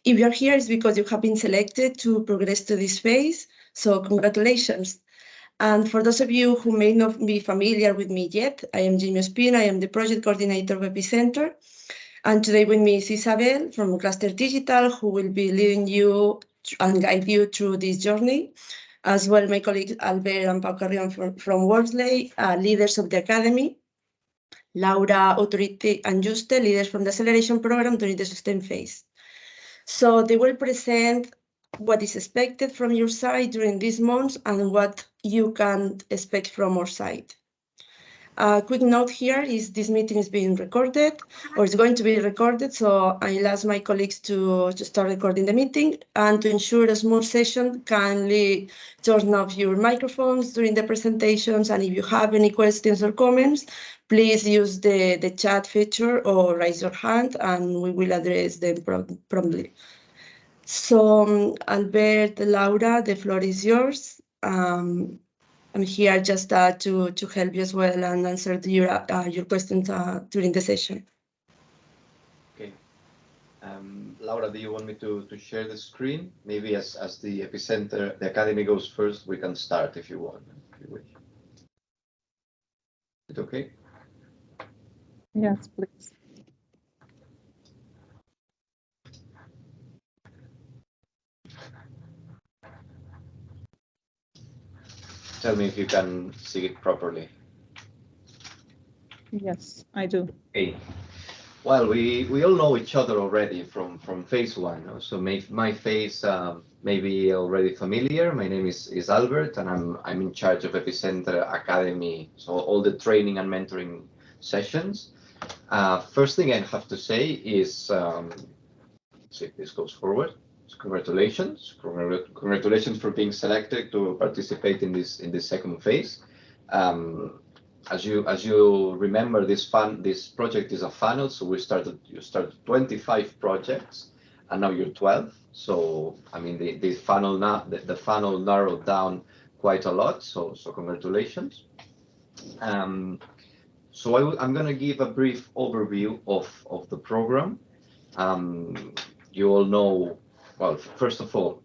If you're here, it's because you have been selected to progress to this phase, so congratulations. And for those of you who may not be familiar with me yet, I am Jamie Ospina, I am the project coordinator of EPICENTRE. And today with me is Isabel from Cluster Digital, who will be leading you and guide you through this journey. As well, my colleagues Albert and Pau Carrion from Worsley, leaders of the Academy, Laura, Autorite, and Juste, leaders from the acceleration program during the sustain phase. So they will present what is expected from your side during these months and what you can expect from our side. A quick note here is this meeting is being recorded, or it's going to be recorded, so I'll ask my colleagues to start recording the meeting, and to ensure a smooth session, kindly turn off your microphones during the presentations, and if you have any questions or comments, please use the chat feature or raise your hand, and we will address them promptly. So, Albert, Laura, the floor is yours. I'm here just to help you as well and answer your questions during the session. Okay. Laura, do you want me to share the screen? Maybe as the EPICENTRE, the Academy goes first, we can start if you want, if you wish. Is it okay? Yes, please. Tell me if you can see it properly. Yes, I do. Okay. Well, we all know each other already from phase one. So my face may be already familiar. My name is Albert, and I'm in charge of EPICENTRE Academy. So all the training and mentoring sessions. First thing I have to say is, see if this goes forward. So congratulations for being selected to participate in this second phase. As you remember, this project is a funnel. So you started 25 projects, and now you're 12. So I mean the funnel narrowed down quite a lot. So congratulations. So I'm going to give a brief overview of the program. You all know, well, first of all,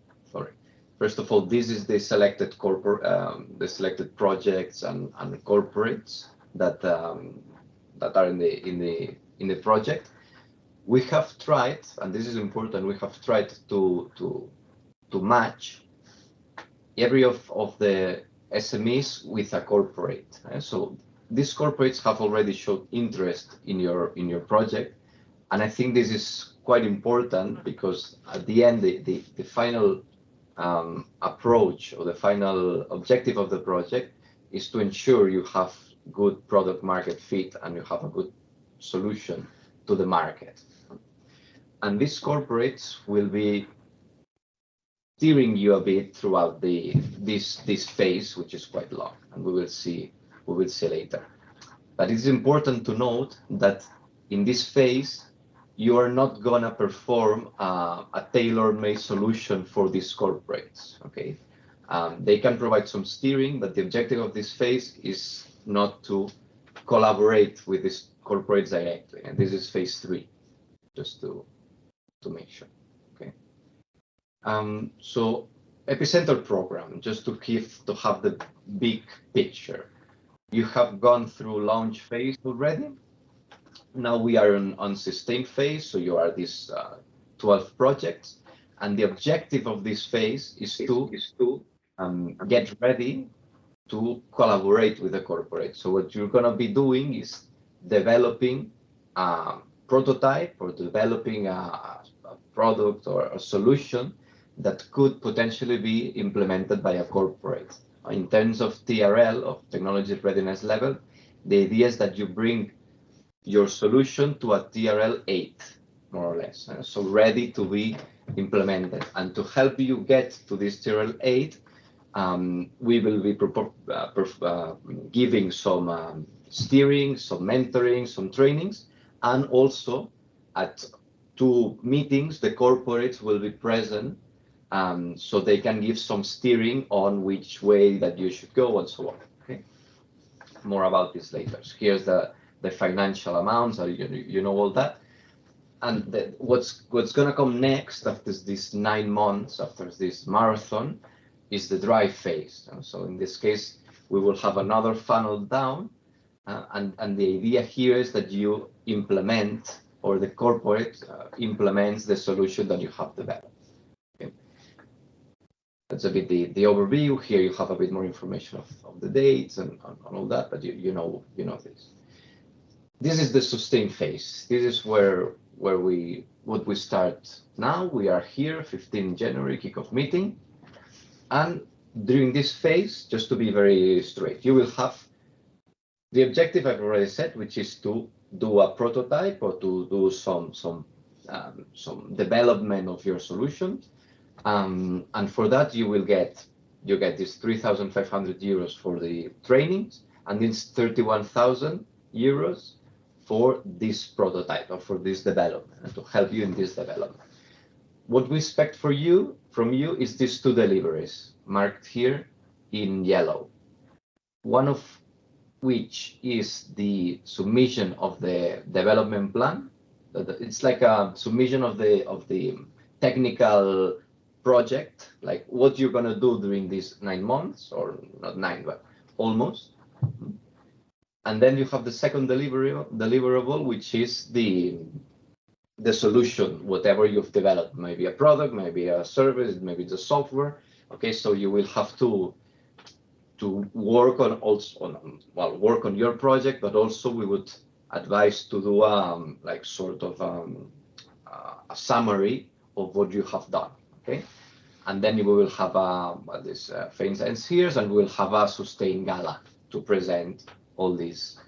this is the selected projects and corporates that are in the project. We have tried, and this is important, we have tried to match every of the SMEs with a corporate. So these corporates have already showed interest in your project, and I think this is quite important because at the end the final approach or the final objective of the project is to ensure you have good product market fit and you have a good solution to the market. And these corporates will be steering you a bit throughout this phase, which is quite long, and we will see later. But it's important to note that in this phase, you are not gonna perform a tailor-made solution for these corporates. Okay, they can provide some steering, but the objective of this phase is not to collaborate with these corporates directly, and this is phase 3, just to make sure. Okay. So EPICENTRE program, just to have the big picture. You have gone through launch phase already. Now we are on sustain phase, so you are these 12 projects, and the objective of this phase is to get ready to collaborate with the corporate. So what you're going to be doing is developing a prototype or developing a product or a solution that could potentially be implemented by a corporate. In terms of TRL, of technology readiness level, the idea is that you bring your solution to a TRL 8, more or less, so ready to be implemented. And to help you get to this TRL 8, we will be giving some steering, some mentoring, some trainings, and also at 2 meetings, the corporates will be present, so they can give some steering on which way that you should go and so on. Okay, more about this later. So here's the financial amounts, you know all that. what's gonna come next after this 9 months, after this marathon, is the drive phase. So in this case, we will have another funnel down, and the idea here is that you implement, or the corporate implements the solution that you have developed. Okay. That's a bit the overview. Here you have a bit more information of the dates and all that, but you know this. This is the sustain phase. This is where we start now. We are here, 15 January, kickoff meeting. And during this phase, just to be very straight, you will have the objective I've already said, which is to do a prototype or to do some development of your solution. And for that, you get this 3,500 euros for the trainings, and it's 31,000 euros for this prototype or for this development, and to help you in this development. What we expect from you is these 2 deliveries marked here in yellow. One of which is the submission of the development plan. It's like a submission of the technical project, like what you're gonna do during these 9 months, or not 9, but almost. And then you have the second deliverable, which is the solution, whatever you've developed, maybe a product, maybe a service, maybe the software. Okay, so you will have to work work on your project, but also we would advise to do like sort of a summary of what you have done. Okay, and then we will have this phase ends here, and we will have a sustain gala to present all these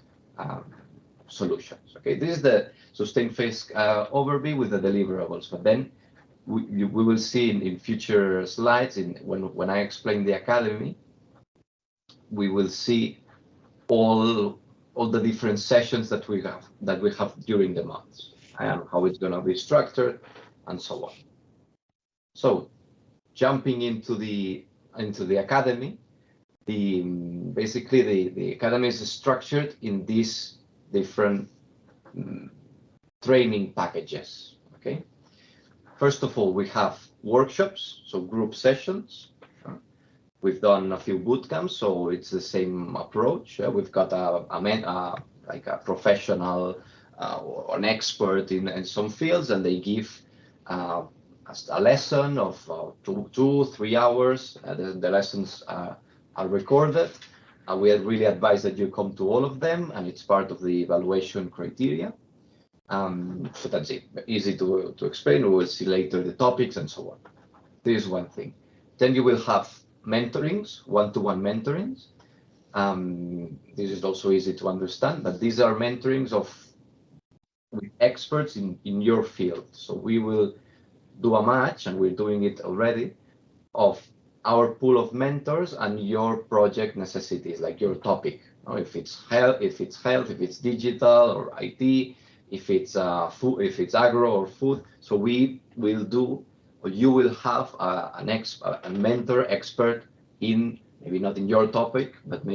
solutions. Okay, this is the sustain phase overview with the deliverables. But then we will see in future slides, when I explain the academy, we will see all the different sessions that we have during the months, and how it's going to be structured, and so on. So, jumping into the academy, basically the academy is structured in these different training packages. Okay. First of all, we have workshops, so group sessions. We've done a few boot camps, so it's the same approach. We've got like a professional or an expert in some fields, and they give a lesson of 2-3 hours. The lessons are recorded. We really advise that you come to all of them, and it's part of the evaluation criteria. So that's it. Easy to explain. We will see later the topics and so on. This is one thing. Then you will have mentorings, one-to-one mentorings. This is also easy to understand, but these are mentorings with experts in your field. So we will do a match, and we're doing it already, of our pool of mentors and your project necessities, like your topic. If it's health, if it's digital or IT, if it's food, if it's agro or food. So we will do, or you will have a mentor expert in, maybe not in your topic, but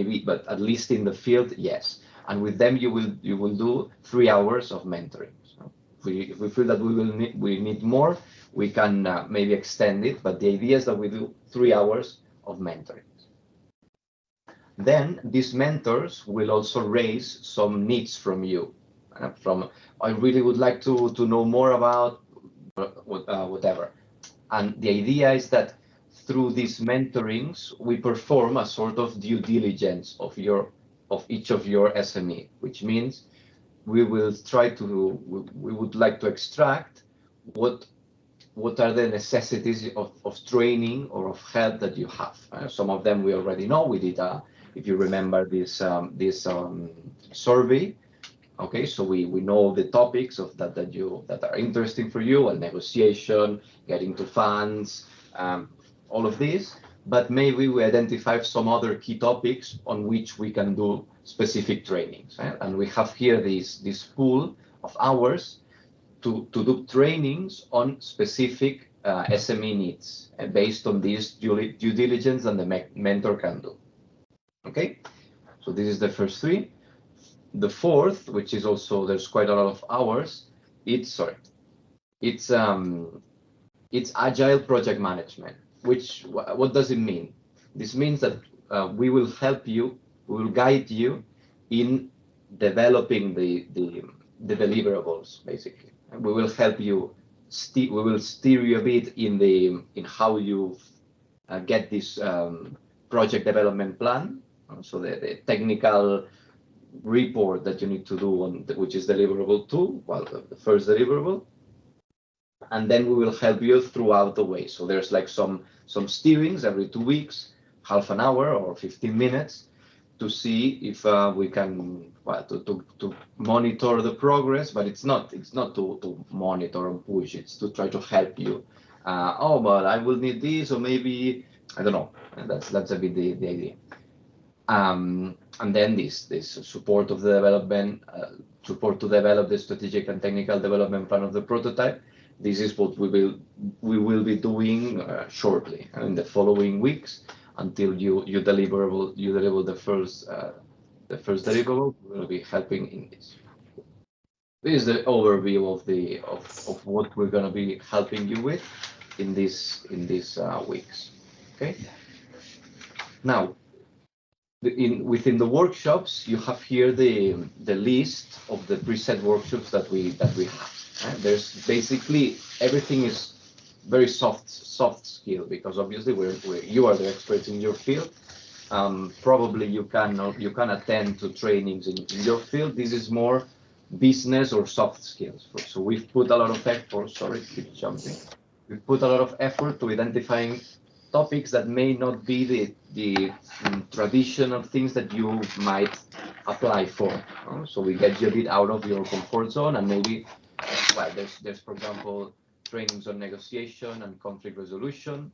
at least in the field, yes. And with them you will do 3 hours of mentoring. So if we feel that we need more, we can maybe extend it, but the idea is that we do 3 hours of mentoring. Then these mentors will also raise some needs from you. I really would like to know more about whatever. And the idea is that through these mentorings, we perform a sort of due diligence of each of your SME, which means we would like to extract what are the necessities of training or of help that you have. Some of them we already know. We did, if you remember, this survey. Okay, so we know the topics that are interesting for you, and negotiation, getting to funds, all of this. But maybe we identify some other key topics on which we can do specific trainings. And we have here this pool of hours to do trainings on specific SME needs, based on this due diligence that the mentor can do. Okay, so this is the first 3. The fourth, which is also, there's quite a lot of hours, it's agile project management. What does it mean? This means that we will help you, we will guide you in developing the deliverables, basically. And we will help you. We will steer you a bit in how you get this project development plan. So the technical report that you need to do on which is deliverable 2, well, the first deliverable, and then we will help you throughout the way. So there's like some steerings every 2 weeks, half an hour or 15 minutes, to see if we can, well, to monitor the progress. But it's not to monitor and push. It's to try to help you. Oh, but I will need this, or maybe I don't know. And that's a bit the idea. And then this support of the development, support to develop the strategic and technical development plan of the prototype. This is what we will be doing shortly in the following weeks until you deliver the first deliverable. We will be helping in this. This is the overview of what we're going to be helping you with in these weeks. Okay. Now, within the workshops, you have here the list of the preset workshops that we have. There's basically everything is very soft skill, because obviously you are the experts in your field. Probably you can attend to trainings in your field. This is more business or soft skills. So we've put a lot of effort. Sorry, keep jumping. We've put a lot of effort to identifying topics that may not be the traditional things that you might apply for. So we get you a bit out of your comfort zone, and maybe, well, there's for example trainings on negotiation and conflict resolution.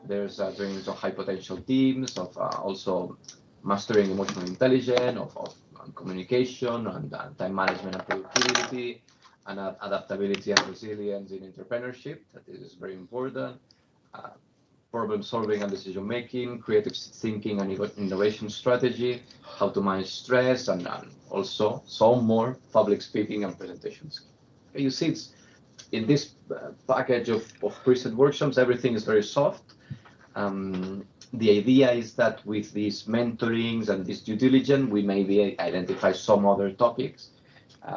There's trainings on high potential teams, of also mastering emotional intelligence, of communication and time management and productivity, and adaptability and resilience in entrepreneurship. That is very important. Problem solving and decision making, creative thinking and innovation strategy, how to manage stress, and also some more public speaking and presentations. You see, it's in this package of preset workshops, everything is very soft. The idea is that with these mentorings and this due diligence, we maybe identify some other topics.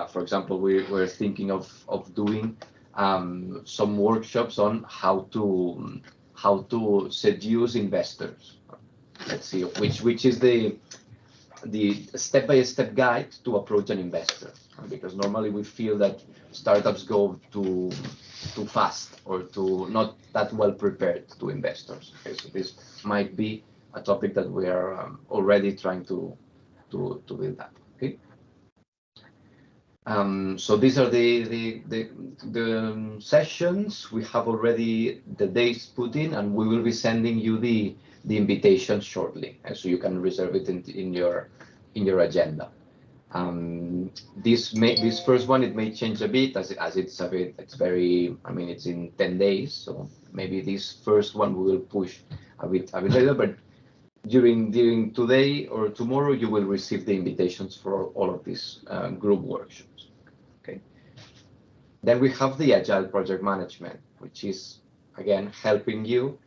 For example, we're thinking of doing some workshops on how to seduce investors. Let's see, which is the step-by-step guide to approach an investor, because normally we feel that startups go too fast or not that well prepared to investors. Okay, so this might be a topic that we are already trying to build up. Okay. So these are the sessions. We have already the dates put in, and we will be sending you the invitation shortly, so you can reserve it in your agenda. This first one, it may change a bit as it's very, I mean, it's in 10 days, so maybe this first one we will push a bit later, but during today or tomorrow you will receive the invitations for all of these group workshops. Okay. Then we have the agile project management, which is again helping you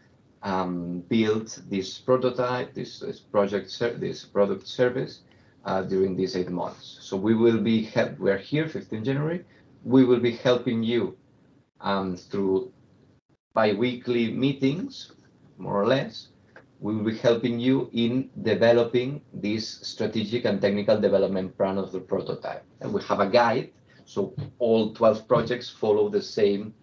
build this prototype, this product service during these 8 months. So we will be we're here 15 January. We will be helping you through bi-weekly meetings, more or less. We will be helping you in developing this strategic and technical development plan of the prototype. And we have a guide, so all 12 projects follow the same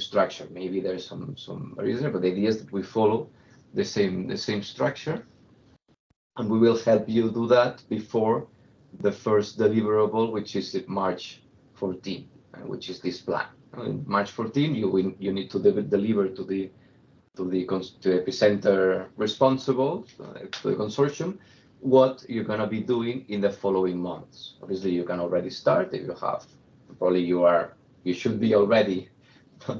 structure. Maybe there's some reason, but the idea is that we follow the same structure, and we will help you do that before the first deliverable, which is March 14, which is this plan. In March 14, you need to deliver to the EPICENTRE responsible, to the consortium, what you're going to be doing in the following months. Obviously, you can already start if you have. Probably you should be already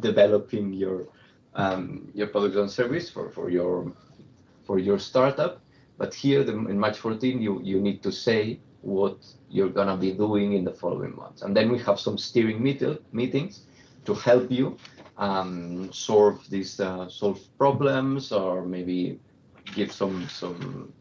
developing your product and service for your startup. But here, in March 14, you need to say what you're gonna be doing in the following months. And then we have some steering meetings to help you solve these solve problems, or maybe give some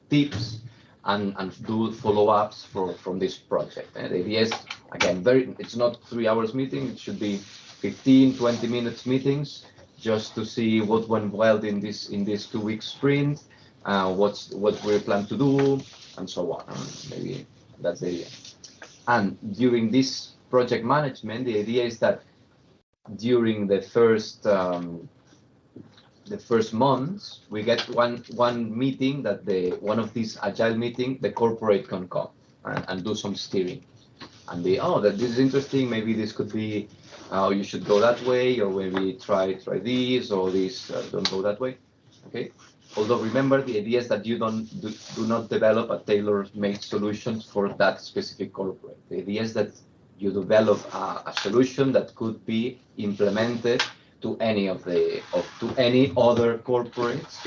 tips and do follow-ups from this project. And the idea is, again, it's not 3 hours meeting, it should be 15-20 minutes meetings, just to see what went well in this 2-week sprint, what we plan to do, and so on. Maybe that's the idea. And during this project management, the idea is that during the first months, we get one meeting that one of these agile meeting, the corporate can come and do some steering. And that this is interesting, maybe this could be, you should go that way, or maybe try this, or this, don't go that way, okay? Although remember, the idea is that you do not develop a tailor-made solution for that specific corporate. The idea is that you develop a solution that could be implemented to any other corporates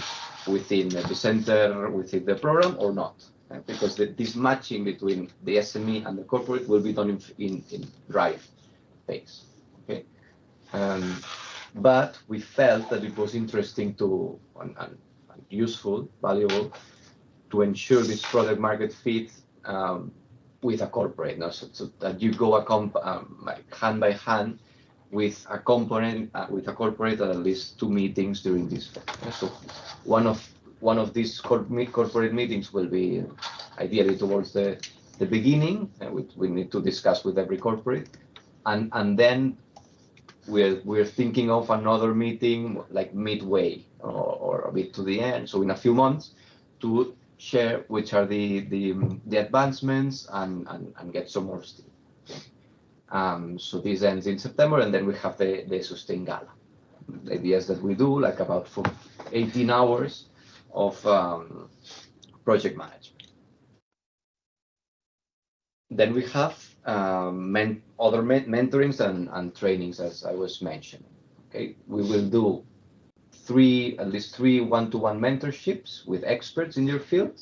within EPICENTRE, within the program, or not. Because this matching between the SME and the corporate will be done in drive phase. Okay, but we felt that it was interesting to and useful, valuable, to ensure this product market fit with a corporate, so that you go like hand by hand with a component with a corporate at least 2 meetings during this phase. So one of these corporate meetings will be ideally towards the beginning, we need to discuss with every corporate, and then we're thinking of another meeting like midway or a bit to the end, so in a few months, to share which are the advancements and get some more steam. So this ends in September, and then we have the Sustain Gala. The idea is that we do like about 18 hours of project management. Then we have other mentorings and trainings, as I was mentioning. Okay, we will do at least three one-to-one mentorships with experts in your field.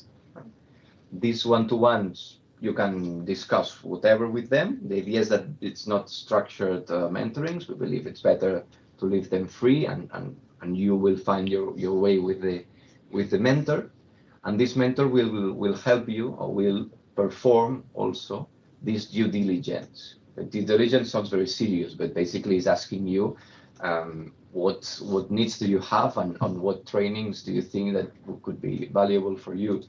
These one-to-ones, you can discuss whatever with them. The idea is that it's not structured mentorings. We believe it's better to leave them free, and you will find your way with the mentor, and this mentor will help you, or will perform also this due diligence. The due diligence sounds very serious, but basically is asking you what needs do you have, and on what trainings do you think that could be valuable for you.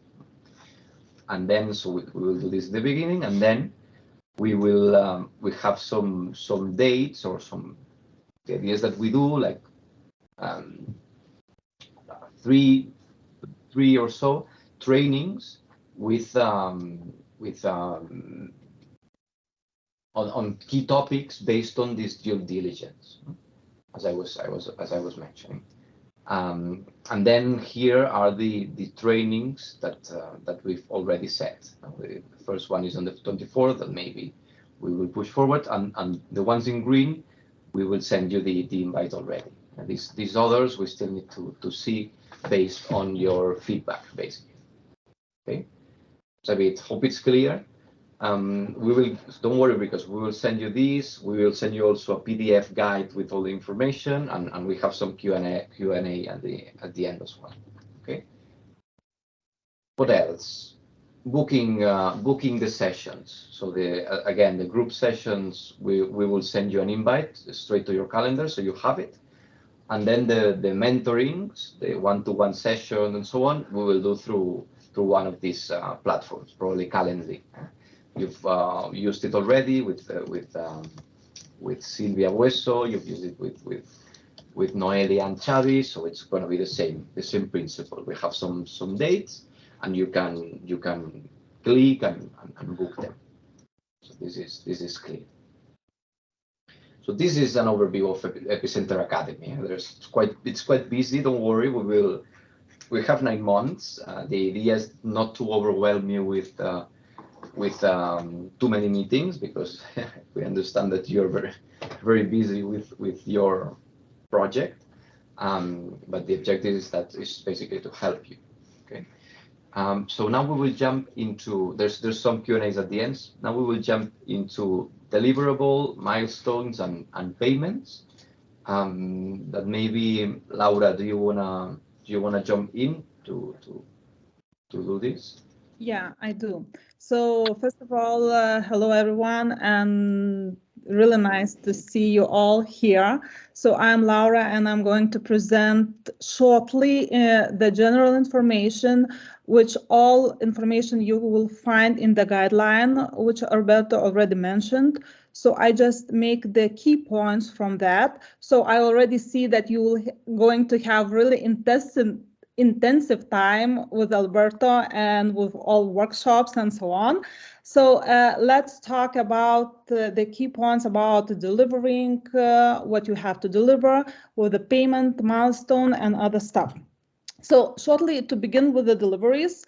And then so we will do this at the beginning, and then we will we have some dates or some ideas that we do, like three or so trainings on key topics based on this due diligence, as I was mentioning. And then here are the trainings that we've already set. The first one is on the 24th, and maybe we will push forward, and the ones in green, we will send you the invite already. And these others we still need to see based on your feedback, basically. Okay, so I hope it's clear. Don't worry, because we will send you these. We will send you also a PDF guide with all the information, and we have some Q&A at the end as well. Okay. What else? Booking the sessions. So again, the group sessions, we will send you an invite straight to your calendar, so you have it. And then the mentorings, the one-to-one session and so on, we will do through one of these platforms, probably Calendly. You've used it already with Silvia Bueso. You've used it with Noelia and Xavi, so it's going to be the same principle. We have some dates, and you can click and book them. So this is clear. So this is an overview of EPICENTRE Academy. It's quite busy. Don't worry. We have 9 months. The idea is not to overwhelm you with too many meetings, because we understand that you're very, very busy with your project. But the objective is basically to help you. Okay. So now we will jump into, there's some Q&As at the end. Now we will jump into deliverable, milestones, and payments. That maybe, Laura, do you wanna jump in to do this? Yeah, I do. So first of all, hello everyone, and really nice to see you all here. So I'm Laura, and I'm going to present shortly the general information, which all information you will find in the guideline, which Alberto already mentioned. So I just make the key points from that. So I already see that you will going to have really intensive time with Alberto and with all workshops and so on. So let's talk about the key points about delivering what you have to deliver with the payment milestone and other stuff. So shortly, to begin with the deliveries,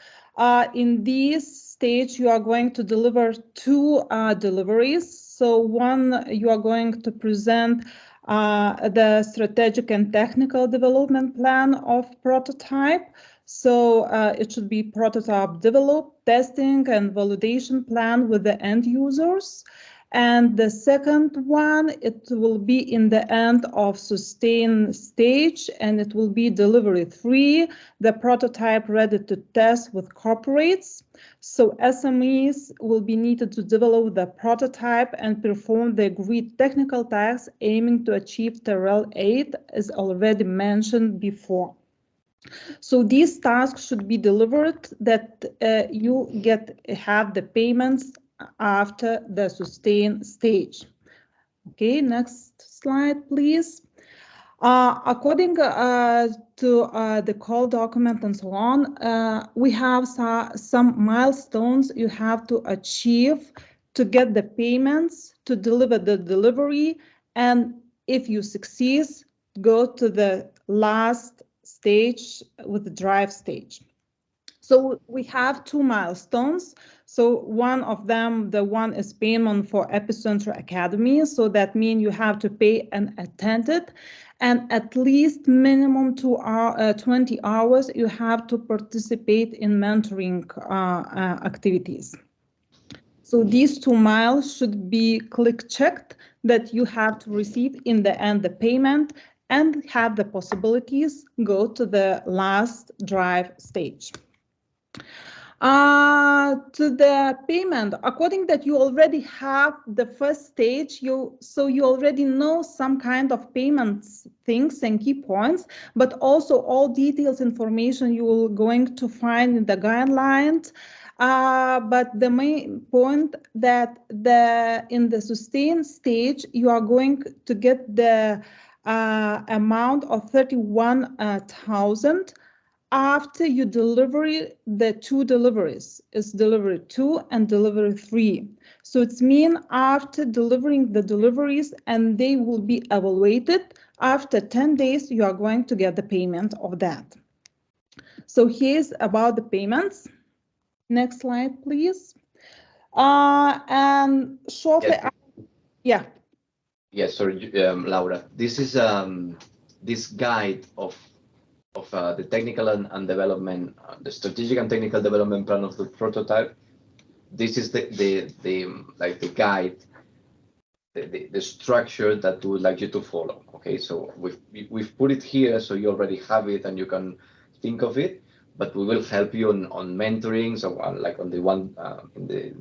in this stage, you are going to deliver two deliveries. So one, you are going to present the strategic and technical development plan of prototype. So it should be prototype develop, testing, and validation plan with the end users. And the second one, it will be in the end of sustain stage, and it will be delivery 3, the prototype ready to test with corporates. So SMEs will be needed to develop the prototype and perform the agreed technical tasks aiming to achieve TRL 8, as already mentioned before. So these tasks should be delivered that you have the payments after the sustain stage. Okay, next slide, please. According to the call document and so on, we have some milestones you have to achieve to get the payments, to deliver the delivery, and if you succeed, go to the last stage with the drive stage. So we have two milestones. So one of them, the one is payment for EPICENTRE Academy. So that means you have to pay and attend it. And at least minimum 20 hours, you have to participate in mentoring activities. So these 2 miles should be click checked that you have to receive in the end the payment and have the possibilities go to the last drive stage. To the payment, according that you already have the first stage, so you already know some kind of payments things and key points, but also all details information you will going to find in the guidelines. But the main point that in the sustain stage, you are going to get the amount of 31,000 after you deliver the 2 deliveries. It's delivery 2 and delivery 3. So it's mean after delivering the deliveries and they will be evaluated, after 10 days, you are going to get the payment of that. So here's about the payments. Next slide, please. And shortly, yes. Yes, sorry, Laura. This is this guide of the technical and development, the strategic and technical development plan of the prototype. This is the guide, the structure that we would like you to follow. Okay, so we've put it here so you already have it and you can think of it. But we will help you on mentoring, so like on the one in the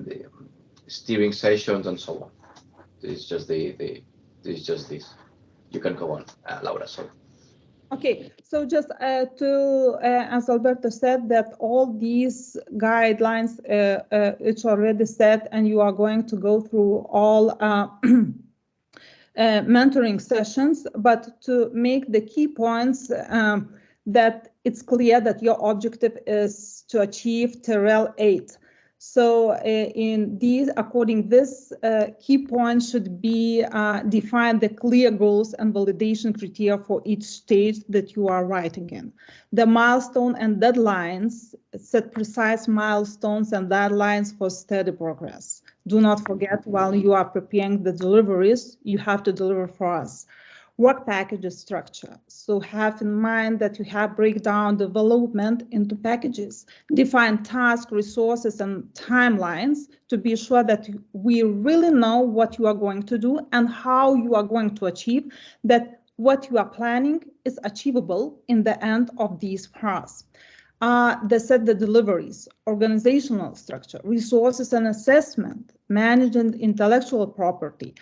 steering sessions and so on. This is just this. You can go on, Laura. Sorry. Okay, so just as Alberto said, that all these guidelines it's already set, and you are going to go through all mentoring sessions, but to make the key points that it's clear that your objective is to achieve TRL 8. So in these, according this key points should be define the clear goals and validation criteria for each stage that you are writing in. The milestone and deadlines set precise milestones and deadlines for steady progress. Do not forget, while you are preparing the deliveries, you have to deliver for us. work packages structure. So have in mind that you have breakdown development into packages, define tasks, resources, and timelines to be sure that we really know what you are going to do and how you are going to achieve that. What you are planning is achievable in the end of these parts. They set the deliveries, organizational structure, resources and assessment, managing intellectual property,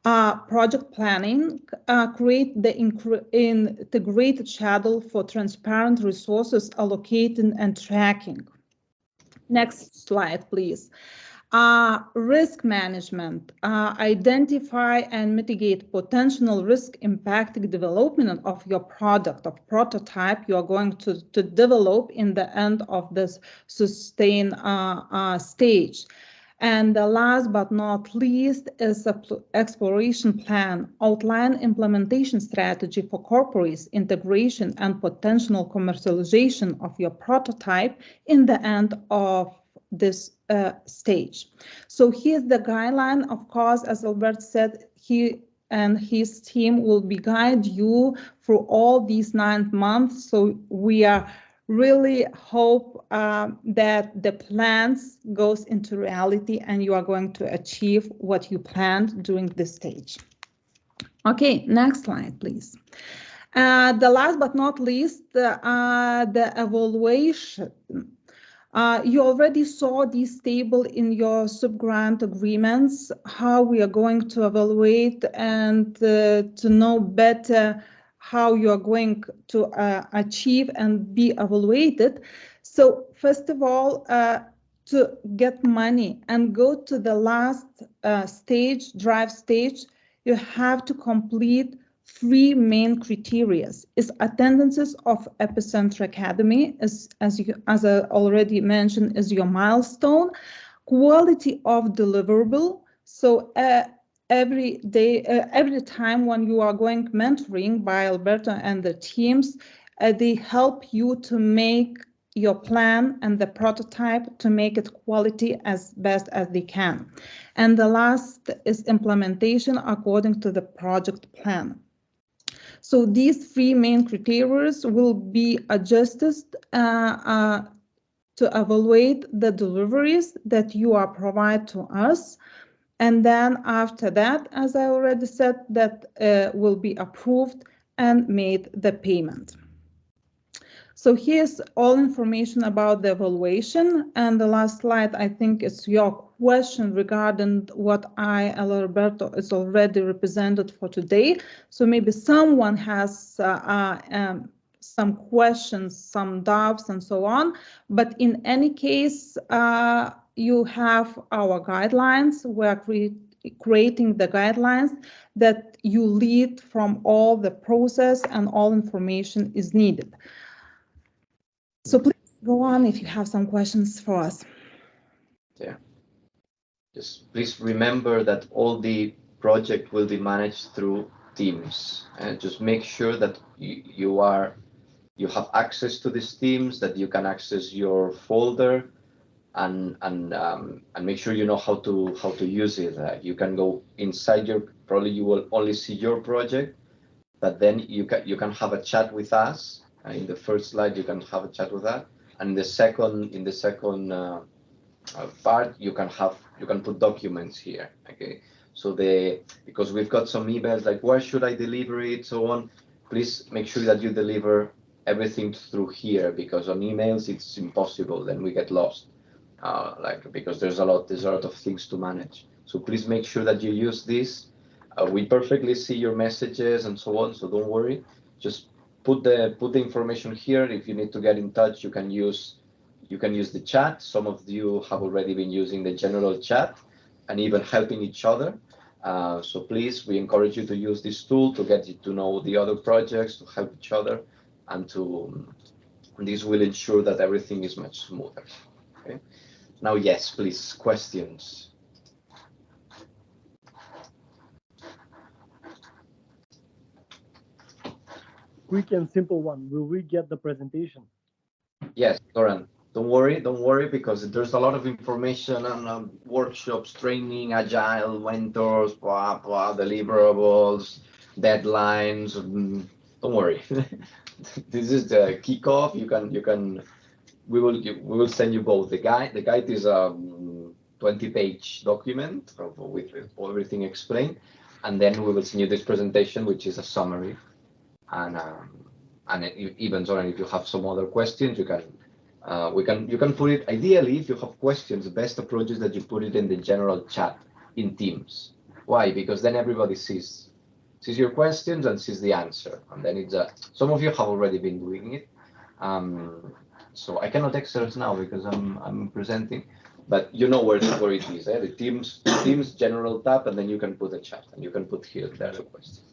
project planning, create the integrated schedule for transparent resources allocating and tracking. Next slide, please. Risk management, identify and mitigate potential risk impacting development of your product, of prototype you are going to develop in the end of this sustain stage. And the last but not least is an exploration plan, outline implementation strategy for corporate integration and potential commercialization of your prototype in the end of this stage. So here's the guideline. Of course, as Albert said, he and his team will be guide you through all these 9 months. So we are really hope that the plans goes into reality and you are going to achieve what you planned during this stage. Okay, next slide, please. The last but not least, the evaluation. You already saw this table in your sub-grant agreements, how we are going to evaluate and to know better how you are going to achieve and be evaluated. So first of all, to get money and go to the last stage, drive stage, you have to complete 3 main criteria. Is attendances of EPICENTRE Academy, as I already mentioned, is your milestone. Quality of deliverable. So every day, every time when you are going mentoring by Alberto and the teams, they help you to make your plan and the prototype to make it quality as best as they can. And the last is implementation according to the project plan. So these 3 main criteria will be adjusted to evaluate the deliveries that you are provide to us. And then after that, as I already said, that will be approved and made the payment. So here's all information about the evaluation. And the last slide, I think, is your question regarding what Alberto is already represented for today. So maybe someone has some questions, some doubts, and so on. But in any case, you have our guidelines. We're creating the guidelines that you lead from all the process and all information is needed. So please go on if you have some questions for us. Yeah. Just please remember that all the project will be managed through Teams, and just make sure that you have access to these Teams, that you can access your folder, and make sure you know how to use it. You can go inside probably you will only see your project, but then you can have a chat with us. In the first slide, you can have a chat with that, and in the second part, you can put documents here. Okay, so because we've got some emails like where should I deliver it, so on. Please make sure that you deliver everything through here, because on emails it's impossible. Then we get lost, because there's a lot of things to manage. So please make sure that you use this. We perfectly see your messages and so on, so don't worry. Just put the information here. If you need to get in touch, you can use the chat. Some of you have already been using the general chat and even helping each other. So please, we encourage you to use this tool to get you to know the other projects, to help each other, and this will ensure that everything is much smoother. Okay. Now, yes, please, questions. Quick and simple one. Will we get the presentation? Yes, Goran. Don't worry, because there's a lot of information on workshops, training, agile, mentors, deliverables, deadlines. Don't worry. This is the kickoff. We will send you both the guide. The guide is a 20-page document with everything explained, and then we will send you this presentation, which is a summary. And even so, if you have some other questions, you can put it. Ideally, if you have questions, the best approach is that you put it in the general chat in Teams. Why? Because then everybody sees your questions and sees the answer, and then it's some of you have already been doing it. So I cannot exercise now because I'm presenting, but you know where it is. The Teams general tab, and then you can put a chat, and you can put here there the question.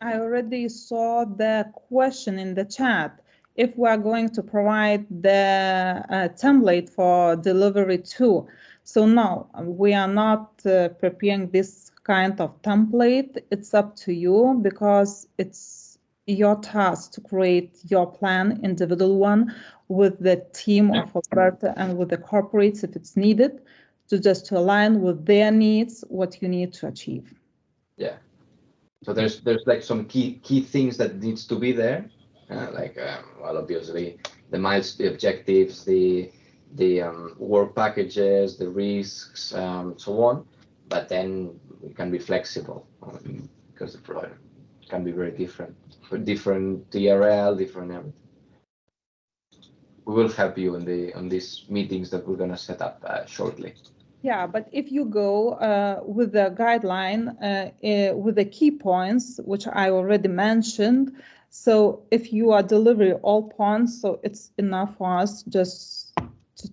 I already saw the question in the chat. If we are going to provide the template for delivery too. So no, we are not preparing this kind of template. It's up to you because it's your task to create your plan, individual one, with the team of Alberta and with the corporates if it's needed, to align with their needs, what you need to achieve. Yeah. So there's like some key things that needs to be there, well, obviously the milestones, the objectives, the work packages, the risks, so on. But then we can be flexible because the product can be very different for different TRL, different everything. We will help you on these meetings that we're gonna set up shortly. Yeah, but if you go with the guideline, with the key points, which I already mentioned, so if you are delivering all points, so it's enough for us just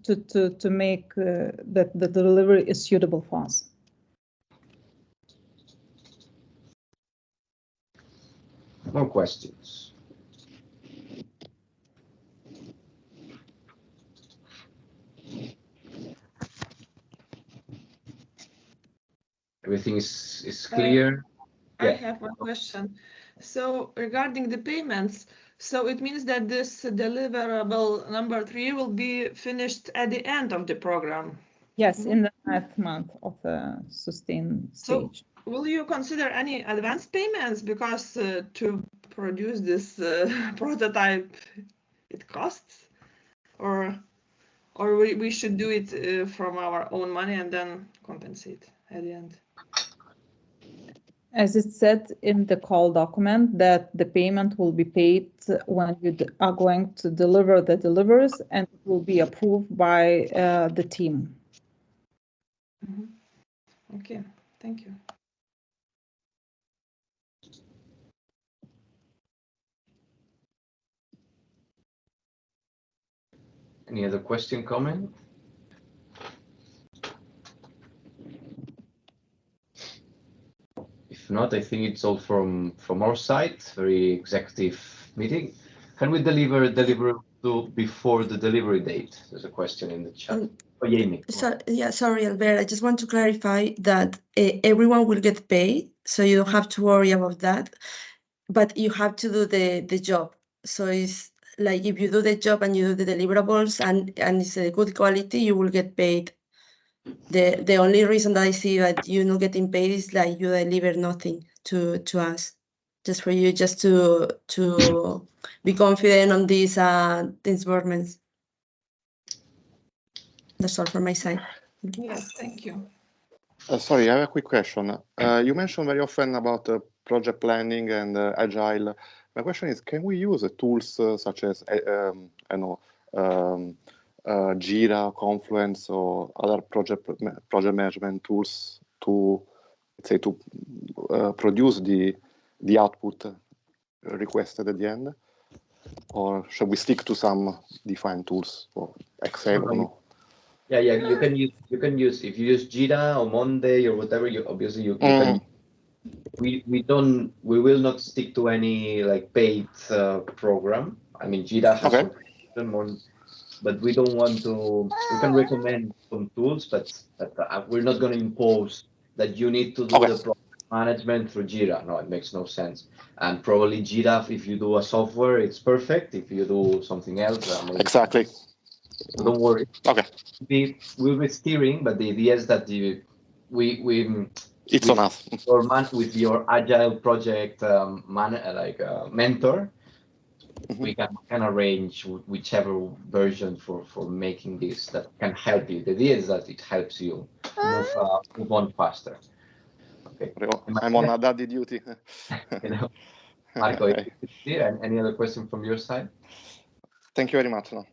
to make that the delivery is suitable for us. More questions? Everything is clear? I have one question. So regarding the payments, so it means that this deliverable number 3 will be finished at the end of the program? Yes, in the 9th month of the sustain stage. So will you consider any advance payments because to produce this prototype it costs, or we should do it from our own money and then compensate at the end? As it said in the call document, that the payment will be paid when you are going to deliver the deliveries, and it will be approved by the team. Mm-hmm. Okay, thank you. Any other question, comment? If not, I think it's all from our side. Very executive meeting. Can we deliver before the delivery date? There's a question in the chat. Jamie. Sorry, Albert. I just want to clarify that everyone will get paid, so you don't have to worry about that. But you have to do the job. So it's like if you do the job and you do the deliverables and it's a good quality, you will get paid. The only reason that I see that you're not getting paid is like you deliver nothing to us. Just for you to be confident on these disbursements. That's all from my side. Yes, thank you. Sorry, I have a quick question. You mentioned very often about project planning and agile. My question is, can we use tools such as Jira, Confluence, or other project management tools to, let's say, to produce the output requested at the end, or should we stick to some defined tools or Excel or no? Yeah, you can use if you use Jira or Monday or whatever. You can. We will not stick to any like paid program. I mean, Jira has some, but we don't want to. We can recommend some tools, but we're not going to impose that you need to do the project management through Jira. No, it makes no sense. And probably Jira, if you do a software, it's perfect. If you do something else, exactly. So don't worry. Okay. We'll be steering, but the idea is that we It's on us. With your agile project mentor, we can arrange whichever version for making this that can help you. The idea is that it helps you move on faster. Okay. I'm on a daddy duty. Marco, any other question from your side? Thank you very much. No.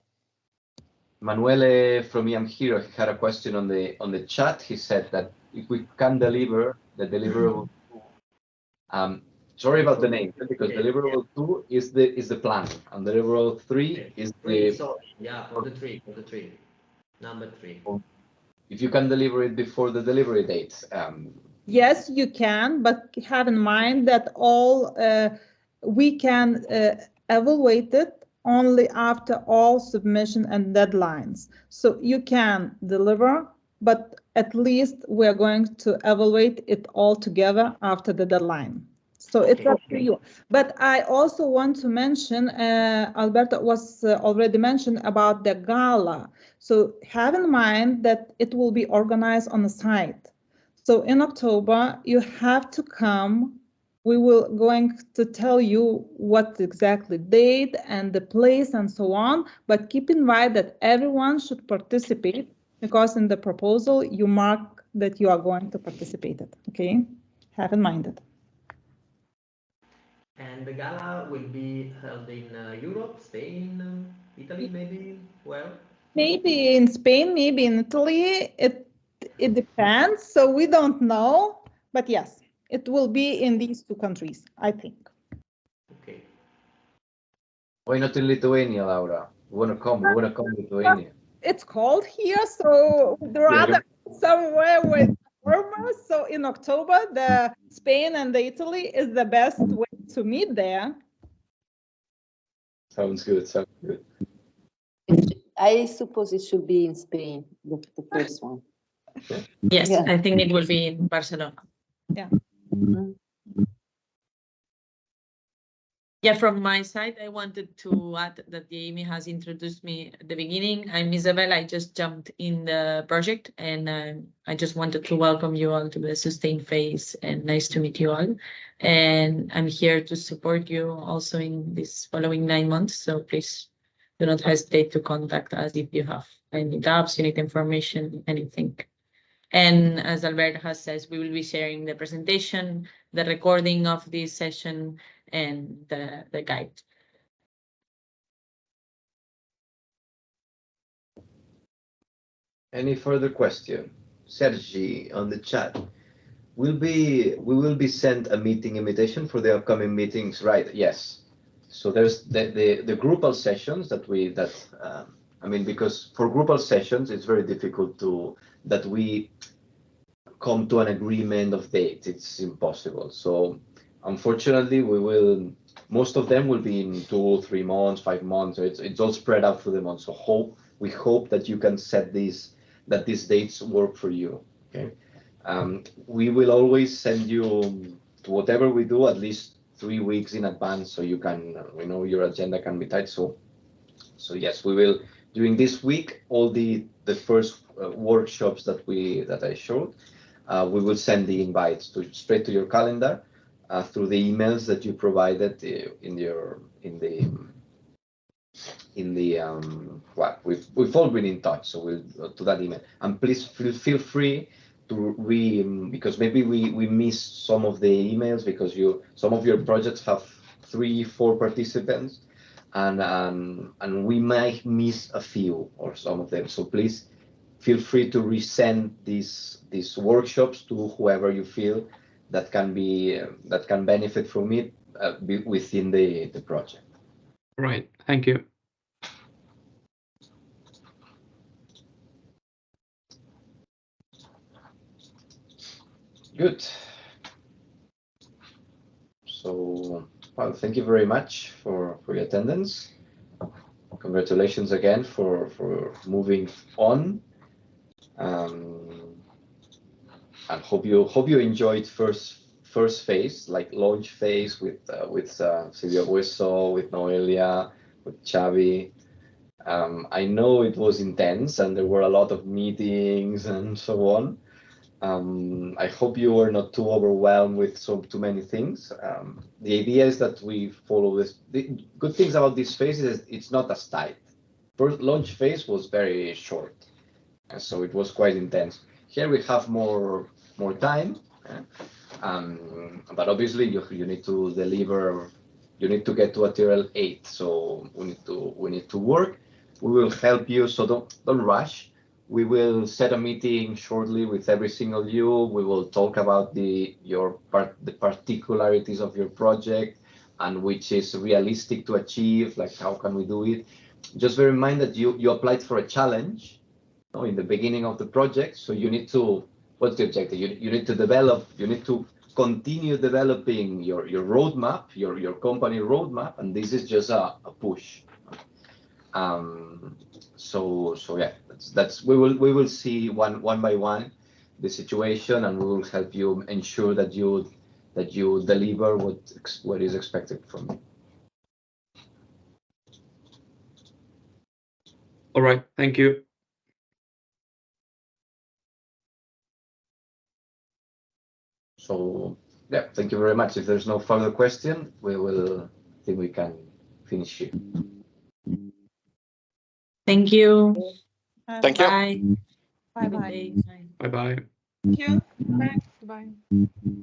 Manuele from I'm Here had a question on the chat. He said that if we can deliver the deliverable, sorry about the name, because deliverable 2 is the plan, and deliverable 3 is the for the three, number 3. If you can deliver it before the delivery date. Yes, you can, but have in mind that all we can evaluate it only after all submission and deadlines. So you can deliver, but at least we're going to evaluate it all together after the deadline. So it's up to you. But I also want to mention, Alberto was already mentioned about the gala. So have in mind that it will be organized on the site. So in October, you have to come. We will going to tell you what exactly date and the place and so on, but keep in mind that everyone should participate because in the proposal, you mark that you are going to participate, okay? Have in mind it. And the gala will be held in Europe, Spain, Italy, maybe, well? Maybe in Spain, maybe in Italy, it depends, so we don't know, but yes. It will be in these 2 countries, I think. Okay. Why not in Lithuania, Laura? We want to come to Lithuania. It's cold here, so rather somewhere with warmer. So in October, the Spain and the Italy is the best way to meet there. Sounds good. I suppose it should be in Spain, the first one. Yes, yeah. I think it will be in Barcelona. Yeah. Mm-hmm. Yeah, from my side, I wanted to add that Jamie has introduced me at the beginning. I'm Isabel. I just jumped in the project, and I just wanted to welcome you all to the Sustain phase, and nice to meet you all. And I'm here to support you also in this following 9 months. So please do not hesitate to contact us if you have any doubts, you need information, anything. And as Alberto has said, we will be sharing the presentation, the recording of this session, and the guide. Any further question? Sergi on the chat. We will be sent a meeting invitation for the upcoming meetings, right? Yes. So there's the groupal sessions because for groupal sessions it's very difficult that we come to an agreement of date. It's impossible. So unfortunately, most of them will be in 2, 3 months, 5 months. So it's all spread out through the months. So we hope that you can set these dates work for you. Okay. We will always send you to whatever we do at least 3 weeks in advance, so you can your agenda can be tight. So yes, we will during this week all the first workshops that I showed. We will send the invites straight to your calendar through the emails that you provided we've all been in touch, so we'll to that email. And please feel free to because maybe we missed some of the emails because some of your projects have 3-4 participants, and we might miss a few or some of them. So please feel free to resend these workshops to whoever you feel that can benefit from it within the project. Right. Thank you. Good. So, well, thank you very much for your attendance. Congratulations again for moving on. And hope you enjoyed first phase, like launch phase with Silvia Bueso, with Noelia, with Xavi. I know it was intense and there were a lot of meetings and so on. I hope you are not too overwhelmed with too many things. The idea is that we follow this. The good things about this phase is it's not as tight. First launch phase was very short, and so it was quite intense. Here we have more time, but obviously you need to deliver. You need to get to a TRL 8, so we need to work. We will help you, so don't rush. We will set a meeting shortly with every single you. We will talk about the particularities of your project and which is realistic to achieve, like how can we do it. Just bear in mind that you applied for a challenge, you know, in the beginning of the project, so you need to, what's the objective? You need to develop, you need to continue developing your roadmap, your company roadmap, and this is just a push. So yeah, that's we will see one by one the situation, and we will help you ensure that you deliver what is expected from you. All right, thank you. So yeah, thank you very much. If there's no further question, I think we can finish here. Thank you. Thank you. Bye. Bye Good bye. day. Bye. Bye bye. Thank you. Bye. Bye.